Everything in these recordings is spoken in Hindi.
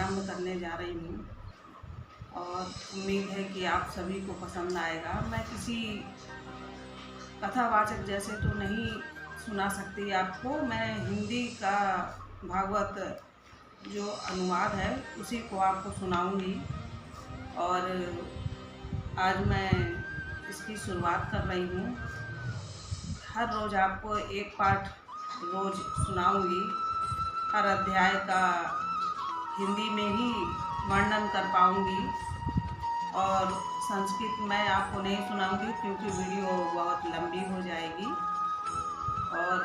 आरंभ करने जा रही हूँ और उम्मीद है कि आप सभी को पसंद आएगा। मैं किसी कथावाचक जैसे तो नहीं सुना सकती आपको। मैं हिंदी का भागवत जो अनुवाद है उसी को आपको सुनाऊंगी और आज मैं इसकी शुरुआत कर रही हूँ। हर रोज़ आपको एक पाठ रोज़ सुनाऊंगी। हर अध्याय का हिंदी में ही वर्णन कर पाऊंगी और संस्कृत में आपको नहीं सुनाऊंगी क्योंकि वीडियो बहुत लंबी हो जाएगी। और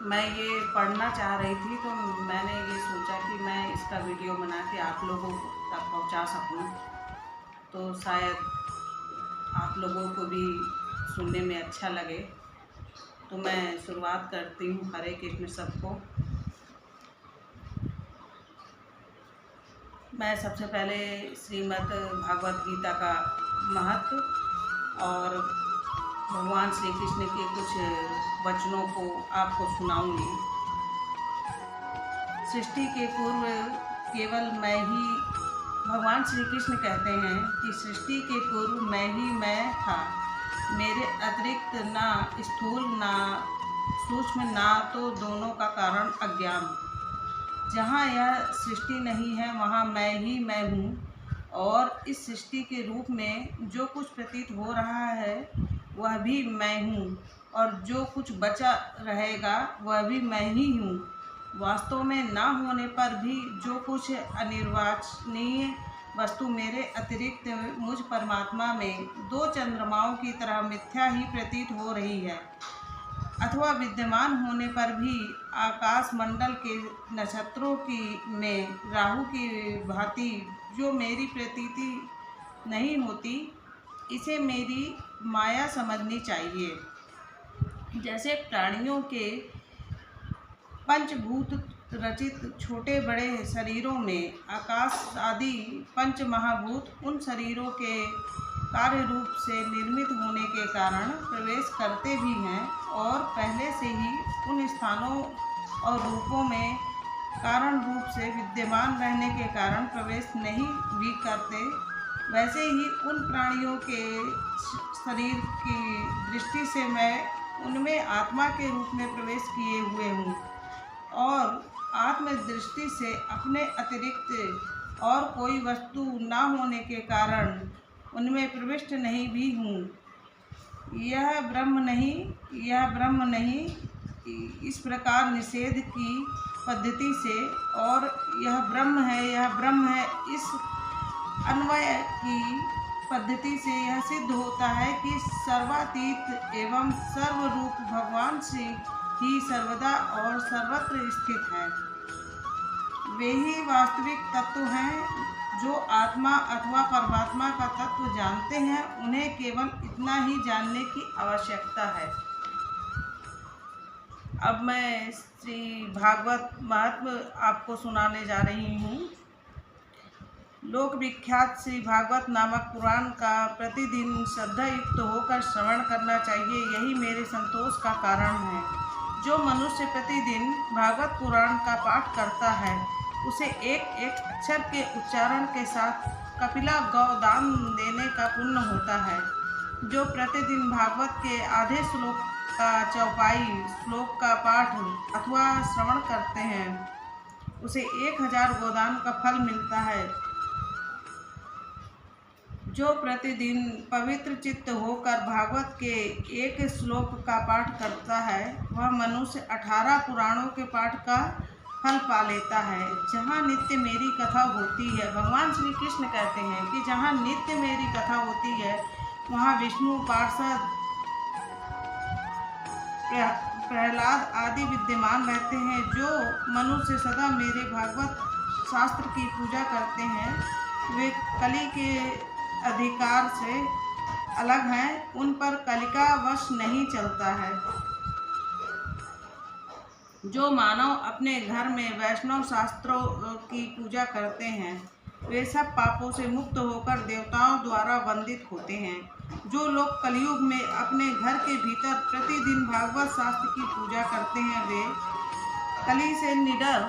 मैं ये पढ़ना चाह रही थी तो मैंने ये सोचा कि मैं इसका वीडियो बना के आप लोगों तक पहुंचा सकूं, तो शायद आप लोगों को भी सुनने में अच्छा लगे। तो मैं शुरुआत करती हूँ। हरे कृष्ण सबको। मैं सबसे पहले श्रीमद् भागवत गीता का महत्व और भगवान श्री कृष्ण के कुछ वचनों को आपको सुनाऊंगी। सृष्टि के पूर्व केवल मैं ही, भगवान श्री कृष्ण कहते हैं कि सृष्टि के पूर्व मैं ही मैं था। मेरे अतिरिक्त ना स्थूल ना सूक्ष्म ना तो दोनों का कारण अज्ञान। जहाँ यह सृष्टि नहीं है वहाँ मैं ही मैं हूँ और इस सृष्टि के रूप में जो कुछ प्रतीत हो रहा है वह भी मैं हूँ और जो कुछ बचा रहेगा वह भी मैं ही हूँ। वास्तव में ना होने पर भी जो कुछ अनिर्वचनीय वस्तु मेरे अतिरिक्त मुझ परमात्मा में दो चंद्रमाओं की तरह मिथ्या ही प्रतीत हो रही है, अथवा विद्यमान होने पर भी आकाश मंडल के नक्षत्रों की में राहु की भांति जो मेरी प्रतीति नहीं होती, इसे मेरी माया समझनी चाहिए। जैसे प्राणियों के पंचभूत रचित छोटे बड़े शरीरों में आकाश आदि पंच महाभूत उन शरीरों के कार्य रूप से निर्मित होने के कारण प्रवेश करते भी हैं और पहले से ही उन स्थानों और रूपों में कारण रूप से विद्यमान रहने के कारण प्रवेश नहीं भी करते, वैसे ही उन प्राणियों के शरीर की दृष्टि से मैं उनमें आत्मा के रूप में प्रवेश किए हुए हूँ और आत्मदृष्टि से अपने अतिरिक्त और कोई वस्तु न होने के कारण उनमें प्रविष्ट नहीं भी हूँ। यह ब्रह्म नहीं इस प्रकार निषेध की पद्धति से और यह ब्रह्म है इस अन्वय की पद्धति से यह सिद्ध होता है कि सर्वातीत एवं सर्वरूप भगवान श्री ही सर्वदा और सर्वत्र स्थित है। वे ही वास्तविक तत्व हैं। जो आत्मा अथवा परमात्मा का तत्व जानते हैं उन्हें केवल इतना ही जानने की आवश्यकता है। अब मैं श्री भागवत महत्व आपको सुनाने जा रही हूँ। लोक विख्यात श्री भागवत नामक पुराण का प्रतिदिन श्रद्धा युक्त होकर श्रवण करना चाहिए, यही मेरे संतोष का कारण है। जो मनुष्य प्रतिदिन भागवत पुराण का पाठ करता है उसे एक एक अक्षर के उच्चारण के साथ कपिला गौदान देने का पुण्य होता है। जो प्रतिदिन भागवत के आधे श्लोक का चौपाई श्लोक का पाठ अथवा श्रवण करते हैं उसे 1000 गोदान का फल मिलता है। जो प्रतिदिन पवित्र चित्त होकर भागवत के एक श्लोक का पाठ करता है वह मनुष्य 18 पुराणों के पाठ का फल पा लेता है। जहाँ नित्य मेरी कथा होती है, भगवान श्री कृष्ण कहते हैं कि जहाँ नित्य मेरी कथा होती है वहाँ विष्णु पार्षद प्रहलाद आदि विद्यमान रहते हैं। जो मनुष्य सदा मेरे भागवत शास्त्र की पूजा करते हैं वे कली के अधिकार से अलग हैं, उन पर कलिका वश नहीं चलता है। जो मानव अपने घर में वैष्णव शास्त्रों की पूजा करते हैं वे सब पापों से मुक्त होकर देवताओं द्वारा वंदित होते हैं। जो लोग कलयुग में अपने घर के भीतर प्रतिदिन भागवत शास्त्र की पूजा करते हैं वे कली से निडर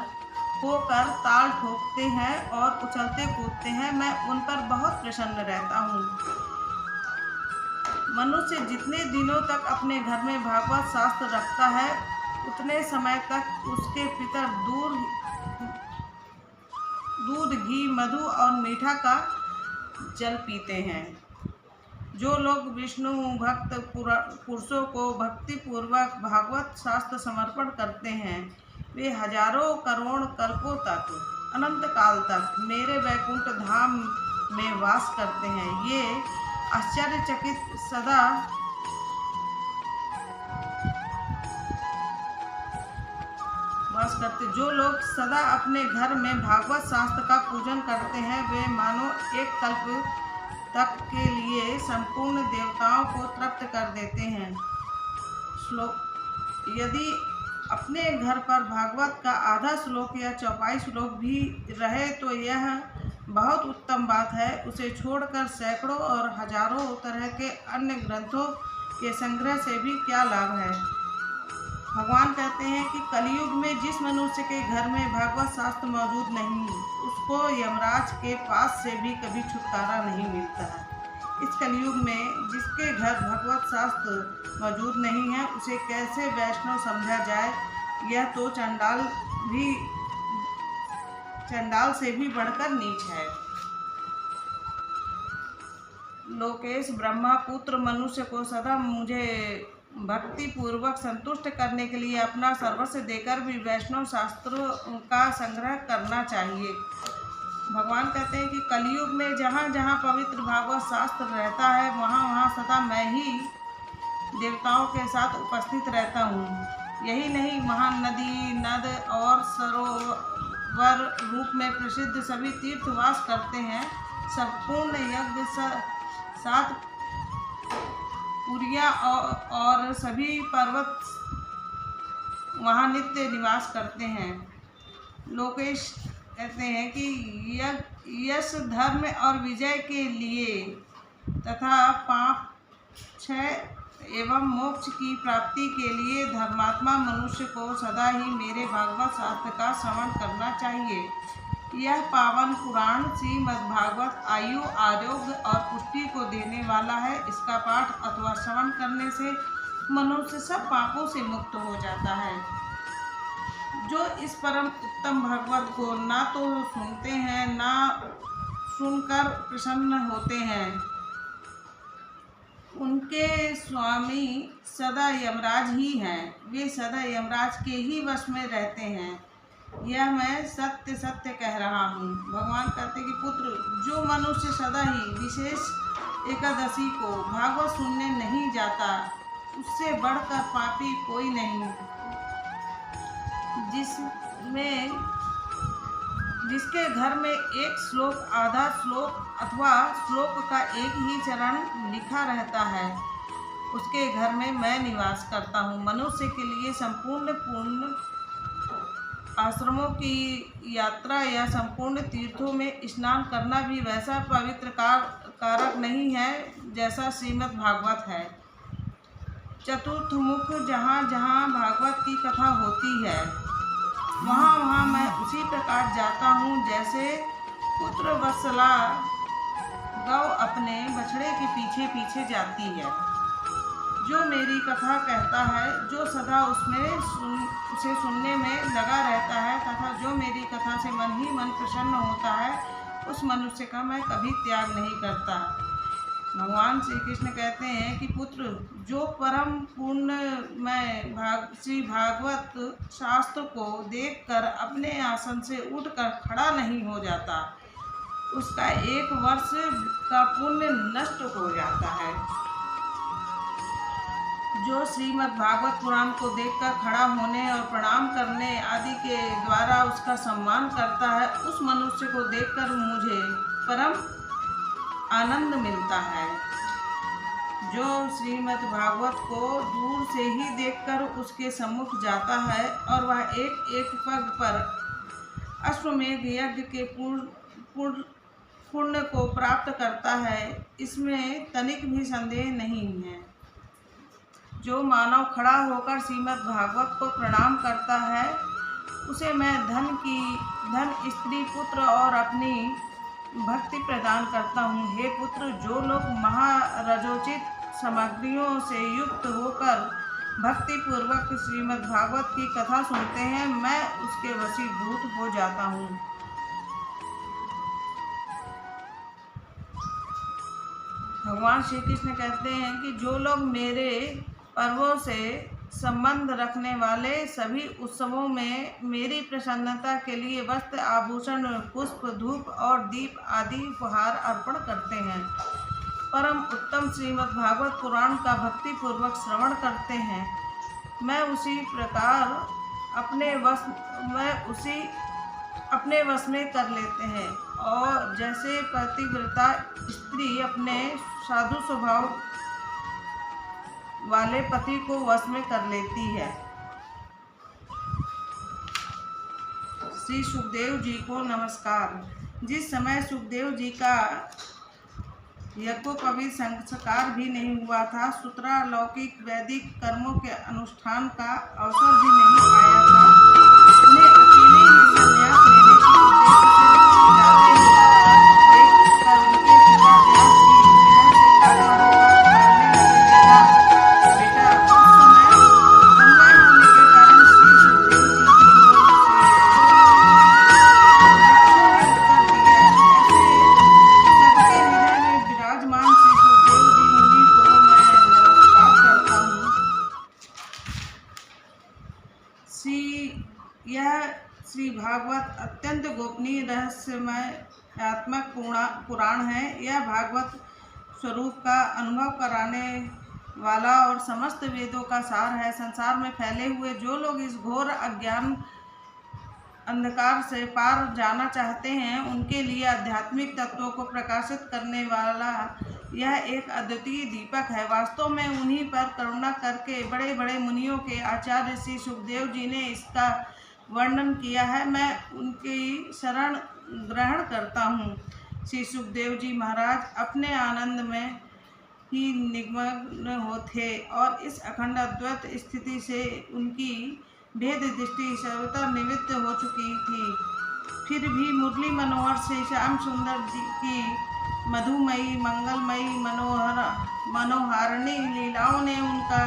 होकर ताल ठोकते हैं और उछलते कूदते हैं, मैं उन पर बहुत प्रसन्न रहता हूँ। मनुष्य जितने दिनों तक अपने घर में भागवत शास्त्र रखता है, उतने समय तक उसके पितर दूध, घी, मधु और मीठा का जल पीते हैं। जो लोग विष्णु भक्त पुरुषों को भक्ति पूर्वक भागवत शास्त्र समर्पण करते हैं, वे हजारों करोड़ कल्पों तक, अनंत काल तक मेरे वैकुंठ धाम में वास करते हैं। ये आश्चर्यचकित सदा वास करते जो लोग सदा अपने घर में भागवत शास्त्र का पूजन करते हैं, वे मानो एक कल्प तक के लिए संपूर्ण देवताओं को तृप्त कर देते हैं। श्लोक: यदि अपने घर पर भागवत का आधा श्लोक या चौपाई श्लोक भी रहे तो यह बहुत उत्तम बात है। उसे छोड़कर सैकड़ों और हजारों तरह के अन्य ग्रंथों के संग्रह से भी क्या लाभ है। भगवान कहते हैं कि कलयुग में जिस मनुष्य के घर में भागवत शास्त्र मौजूद नहीं, उसको यमराज के पास से भी कभी छुटकारा नहीं मिलता है। इस कलयुग में जिसके घर भगवत शास्त्र मौजूद नहीं है, उसे कैसे वैष्णव समझा जाए, यह तो चंडाल से भी बढ़कर नीच है। लोकेश ब्रह्मा पुत्र मनुष्य को सदा मुझे भक्ति पूर्वक संतुष्ट करने के लिए अपना सर्वस्व देकर भी वैष्णव शास्त्रों का संग्रह करना चाहिए। भगवान कहते हैं कि कलयुग में जहाँ जहाँ पवित्र भागवत शास्त्र रहता है, वहाँ वहाँ सदा मैं ही देवताओं के साथ उपस्थित रहता हूँ। यही नहीं, महान नदी, नद और सरोवर रूप में प्रसिद्ध सभी तीर्थवास करते हैं। संपूर्ण यज्ञ, 7 पुरिया और सभी पर्वत वहाँ नित्य निवास करते हैं। लोकेश कहते हैं कि यश, धर्म और विजय के लिए तथा पाप क्षय एवं मोक्ष की प्राप्ति के लिए धर्मात्मा मनुष्य को सदा ही मेरे भागवत शास्त्र का श्रवण करना चाहिए। यह पावन पुराण श्रीमद्भागवत आयु, आरोग्य और पुष्टि को देने वाला है। इसका पाठ अथवा श्रवण करने से मनुष्य सब पापों से मुक्त हो जाता है। जो इस परम उत्तम भागवत को ना तो सुनते हैं, ना सुनकर प्रसन्न होते हैं, उनके स्वामी सदा यमराज ही हैं। वे सदा यमराज के ही वश में रहते हैं। यह मैं सत्य सत्य कह रहा हूँ। भगवान कहते हैं कि पुत्र, जो मनुष्य सदा ही विशेष एकादशी को भागवत सुनने नहीं जाता, उससे बढ़कर पापी कोई नहीं। जिसके घर में एक श्लोक, आधा श्लोक अथवा श्लोक का एक ही चरण लिखा रहता है, उसके घर में मैं निवास करता हूँ। मनुष्य के लिए संपूर्ण पूर्ण आश्रमों की यात्रा या संपूर्ण तीर्थों में स्नान करना भी वैसा पवित्र कारक नहीं है जैसा श्रीमद् भागवत है। चतुर्थ मुख जहाँ जहाँ भागवत की कथा होती है, वहाँ वहाँ मैं उसी प्रकार जाता हूँ जैसे पुत्र वत्सला गौ अपने बछड़े के पीछे पीछे जाती है। जो मेरी कथा कहता है, जो सदा उसे सुनने में लगा रहता है तथा जो मेरी कथा से मन ही मन प्रसन्न होता है, उस मनुष्य का मैं कभी त्याग नहीं करता। भगवान श्री कृष्ण कहते हैं कि पुत्र, जो परम पुण्य मैं श्री भागवत शास्त्र को देखकर अपने आसन से उठकर खड़ा नहीं हो जाता, उसका 1 वर्ष का पुण्य नष्ट हो जाता है। जो श्रीमद् भागवत पुराण को देखकर खड़ा होने और प्रणाम करने आदि के द्वारा उसका सम्मान करता है, उस मनुष्य को देखकर मुझे परम आनंद मिलता है। जो श्रीमद् भागवत को दूर से ही देखकर उसके सम्मुख जाता है और वह एक एक पग पर अश्वमेध यज्ञ के पुण्य को प्राप्त करता है, इसमें तनिक भी संदेह नहीं है। जो मानव खड़ा होकर श्रीमद् भागवत को प्रणाम करता है, उसे मैं धन, स्त्री, पुत्र और अपनी भक्ति प्रदान करता हूँ। हे पुत्र, जो लोग महारजोचित सामग्रियों से युक्त होकर भक्ति पूर्वक श्रीमद् भागवत की कथा सुनते हैं, मैं उसके वशीभूत हो जाता हूँ। भगवान श्री कृष्ण कहते हैं कि जो लोग मेरे पर्वों से संबंध रखने वाले सभी उत्सवों में मेरी प्रसन्नता के लिए वस्त्र, आभूषण, पुष्प, धूप और दीप आदि उपहार अर्पण करते हैं, परम उत्तम श्रीमद् भागवत पुराण का भक्ति पूर्वक श्रवण करते हैं, मैं उसी प्रकार अपने वश में कर लेते हैं। और जैसे पतिव्रता स्त्री अपने साधु स्वभाव वाले पति को वश में कर लेती है। श्री सुखदेव जी को नमस्कार। जिस समय सुखदेव जी का यज्ञोपवीत संस्कार भी नहीं हुआ था, सूत्रालौकिक वैदिक कर्मों के अनुष्ठान का अवसर भी नहीं आया था, उन्हें अकेले ही संन्यास लेने के उद्देश्य से जाते ही उनके पिता व्यास जी विरह से कातर होकर मारने लगे, बेटा उस समय अन्याय होने के कारण श्री सुखदेव जी की ओर श्री भागवत अत्यंत गोपनीय रहस्यमयात्मक पुराण है। यह भागवत स्वरूप का अनुभव कराने वाला और समस्त वेदों का सार है। संसार में फैले हुए जो लोग इस घोर अज्ञान अंधकार से पार जाना चाहते हैं, उनके लिए आध्यात्मिक तत्वों को प्रकाशित करने वाला यह एक अद्वितीय दीपक है। वास्तव में उन्हीं पर करुणा करके बड़े बड़े मुनियों के आचार्य श्री सुखदेव जी ने इसका वर्णन किया है। मैं उनकी शरण ग्रहण करता हूँ। श्री सुखदेव जी महाराज अपने आनंद में ही निमग्न थे और इस अखंड अद्वैत स्थिति से उनकी भेद दृष्टि सर्वथा निवृत्त हो चुकी थी। फिर भी मुरली मनोहर श्री श्याम सुंदर जी की मधुमयी, मंगलमयी, मनोहारिणी लीलाओं ने उनका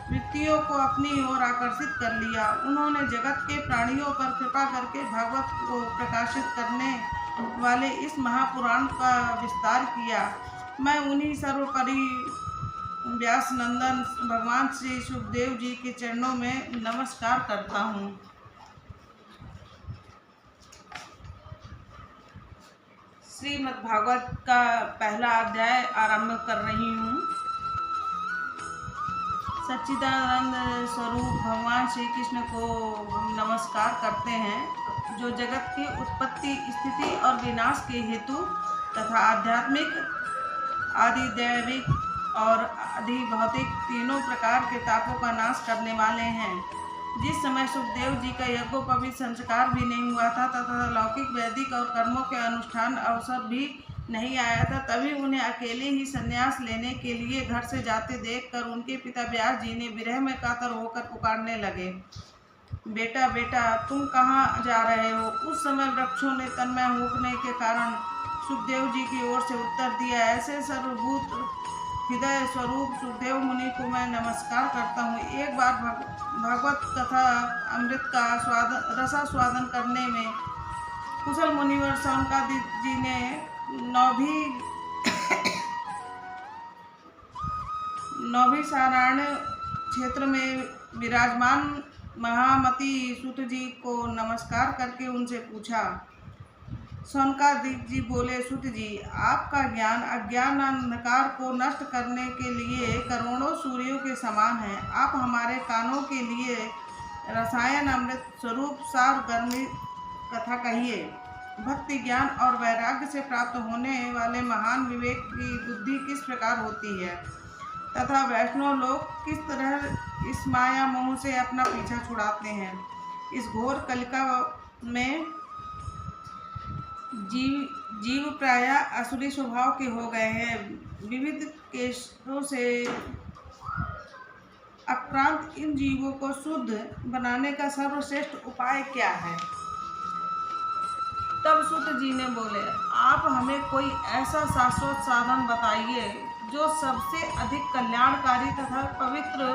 वृत्तियों को अपनी ओर आकर्षित कर लिया। उन्होंने जगत के प्राणियों पर कृपा करके भागवत को प्रकाशित करने वाले इस महापुराण का विस्तार किया। मैं उन्हीं सर्वोपरि व्यास नंदन भगवान श्री सुखदेव जी के चरणों में नमस्कार करता हूँ। श्रीमद् भागवत का पहला अध्याय आरंभ कर रही हूँ। सच्चिदानंद स्वरूप भगवान श्री कृष्ण को हम नमस्कार करते हैं, जो जगत की उत्पत्ति, स्थिति और विनाश के हेतु तथा आध्यात्मिक, आदि दैविक और आदि भौतिक तीनों प्रकार के तापों का नाश करने वाले हैं। जिस समय सुखदेव जी का यज्ञोपवीत संस्कार भी नहीं हुआ था तथा लौकिक, वैदिक और कर्मों के अनुष्ठान अवसर भी नहीं आया था, तभी उन्हें अकेले ही संन्यास लेने के लिए घर से जाते देखकर उनके पिता व्यास जी ने विरह में कातर होकर पुकारने लगे, बेटा बेटा तुम कहाँ जा रहे हो। उस समय वृक्षों ने तन्मय होने के कारण सुखदेव जी की ओर से उत्तर दिया, ऐसे सर्वभूत हृदय स्वरूप सुखदेव मुनि को मैं नमस्कार करता हूँ। एक बार भागवत कथा अमृत का रसास्वादन करने में कुशल मुनिवर शौनकादिक जी ने नौभिसारण्य क्षेत्र में विराजमान महामती सूत जी को नमस्कार करके उनसे पूछा। शौनकादिक जी बोले, सूत जी, आपका ज्ञान अज्ञान अंधकार को नष्ट करने के लिए करोड़ों सूर्यों के समान है। आप हमारे कानों के लिए रसायन अमृत स्वरूप सार गर्मी कथा कहिए। भक्ति, ज्ञान और वैराग्य से प्राप्त होने वाले महान विवेक की बुद्धि किस प्रकार होती है तथा वैष्णव लोग किस तरह इस माया मोह से अपना पीछा छुड़ाते हैं। इस घोर कलिका में जीव प्रायः असुरी स्वभाव के हो गए हैं। विविध केशों से आक्रांत इन जीवों को शुद्ध बनाने का सर्वश्रेष्ठ उपाय क्या है? तब सूत जी ने बोले, आप हमें कोई ऐसा शाश्वत साधन बताइए जो सबसे अधिक कल्याणकारी तथा पवित्र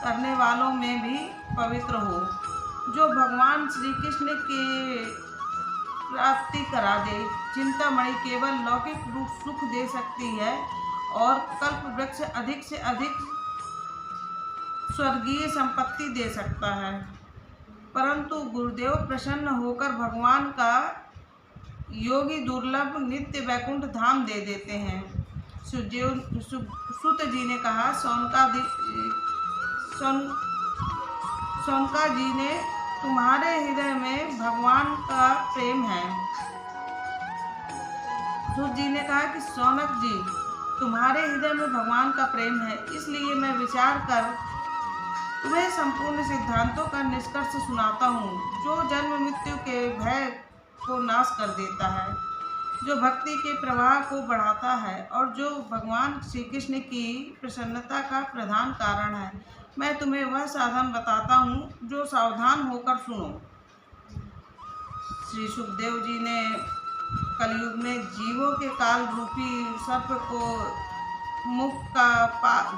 करने वालों में भी पवित्र हो, जो भगवान श्री कृष्ण के प्राप्ति करा दे। चिंतामणि केवल लौकिक रूप सुख दे सकती है और कल्प वृक्ष अधिक से अधिक स्वर्गीय संपत्ति दे सकता है, परंतु गुरुदेव प्रसन्न होकर भगवान का योगी दुर्लभ नित्य वैकुंठ धाम दे देते हैं। सूत जी ने कहा, सौनका जी ने तुम्हारे हृदय में भगवान का प्रेम है। सूत जी ने कहा कि सौनक जी, तुम्हारे हृदय में भगवान का प्रेम है, इसलिए मैं विचार कर तुम्हें संपूर्ण सिद्धांतों का निष्कर्ष सुनाता हूँ, जो जन्म मृत्यु के भय को नाश कर देता है, जो भक्ति के प्रवाह को बढ़ाता है और जो भगवान श्री कृष्ण की प्रसन्नता का प्रधान कारण है। मैं तुम्हें वह साधन बताता हूँ, जो सावधान होकर सुनो। श्री सुखदेव जी ने कलयुग में जीवों के काल रूपी सर्प को मुख का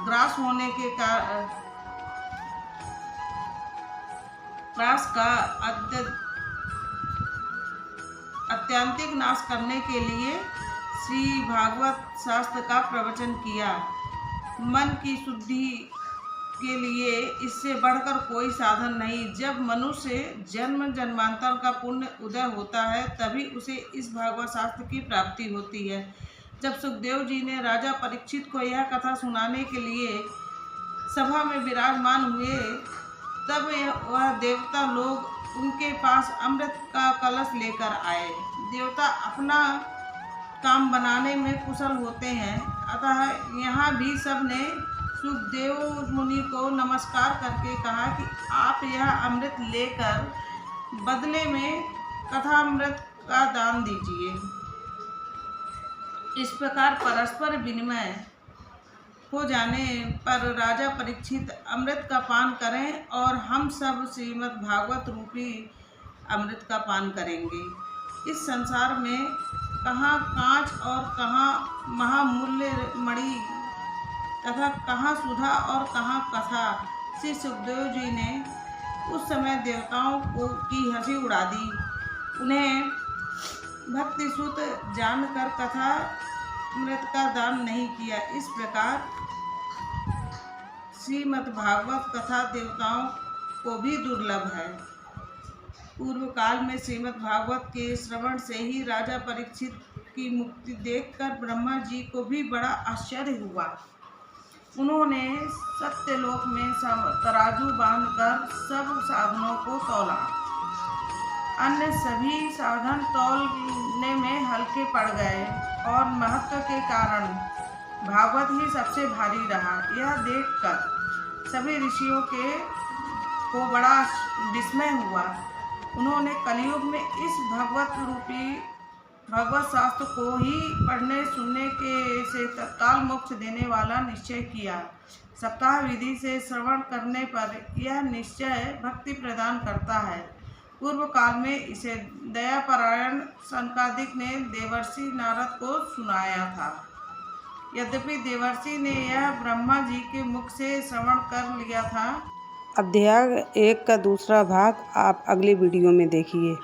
ग्रास होने के ग्रास का अत्यंतिक नाश करने के लिए श्री भागवत शास्त्र का प्रवचन किया। मन की शुद्धि के लिए इससे बढ़कर कोई साधन नहीं। जब मनुष्य जन्म जन्मांतर का पुण्य उदय होता है, तभी उसे इस भागवत शास्त्र की प्राप्ति होती है। जब सुखदेव जी ने राजा परीक्षित को यह कथा सुनाने के लिए सभा में विराजमान हुए, तब वह देवता लोग उनके पास अमृत का कलश लेकर आए। देवता अपना काम बनाने में कुशल होते हैं, अतः यहाँ भी सब ने सुखदेव मुनि को नमस्कार करके कहा कि आप यह अमृत लेकर बदले में कथामृत का दान दीजिए। इस प्रकार परस्पर विनिमय हो जाने पर राजा परीक्षित अमृत का पान करें और हम सब श्रीमद् भागवत रूपी अमृत का पान करेंगे। इस संसार में कहाँ कांच और कहाँ महामूल्य मणि तथा कहाँ सुधा और कहाँ कथा। श्री सुखदेव जी ने उस समय देवताओं की हंसी उड़ा दी। उन्हें भक्ति सूत जानकर कथा अमृत का दान नहीं किया। इस प्रकार श्रीमद् भागवत कथा देवताओं को भी दुर्लभ है। पूर्व काल में श्रीमद् भागवत के श्रवण से ही राजा परीक्षित की मुक्ति देखकर ब्रह्मा जी को भी बड़ा आश्चर्य हुआ। उन्होंने सत्यलोक में तराजू बांधकर सब साधनों को तौला। अन्य सभी साधन तौलने में हल्के पड़ गए और महत्व के कारण भागवत ही सबसे भारी रहा। यह देखकर सभी ऋषियों को बड़ा विस्मय हुआ। उन्होंने कलयुग में इस भगवत शास्त्र को ही पढ़ने सुनने से तत्काल मोक्ष देने वाला निश्चय किया। सप्ताह विधि से श्रवण करने पर यह निश्चय भक्ति प्रदान करता है। पूर्व काल में इसे दयापरायण सनकादिक ने देवर्षि नारद को सुनाया था। यद्यपि देवर्षि ने यह ब्रह्मा जी के मुख से श्रवण कर लिया था। अध्याय 1 का दूसरा भाग आप अगली वीडियो में देखिए।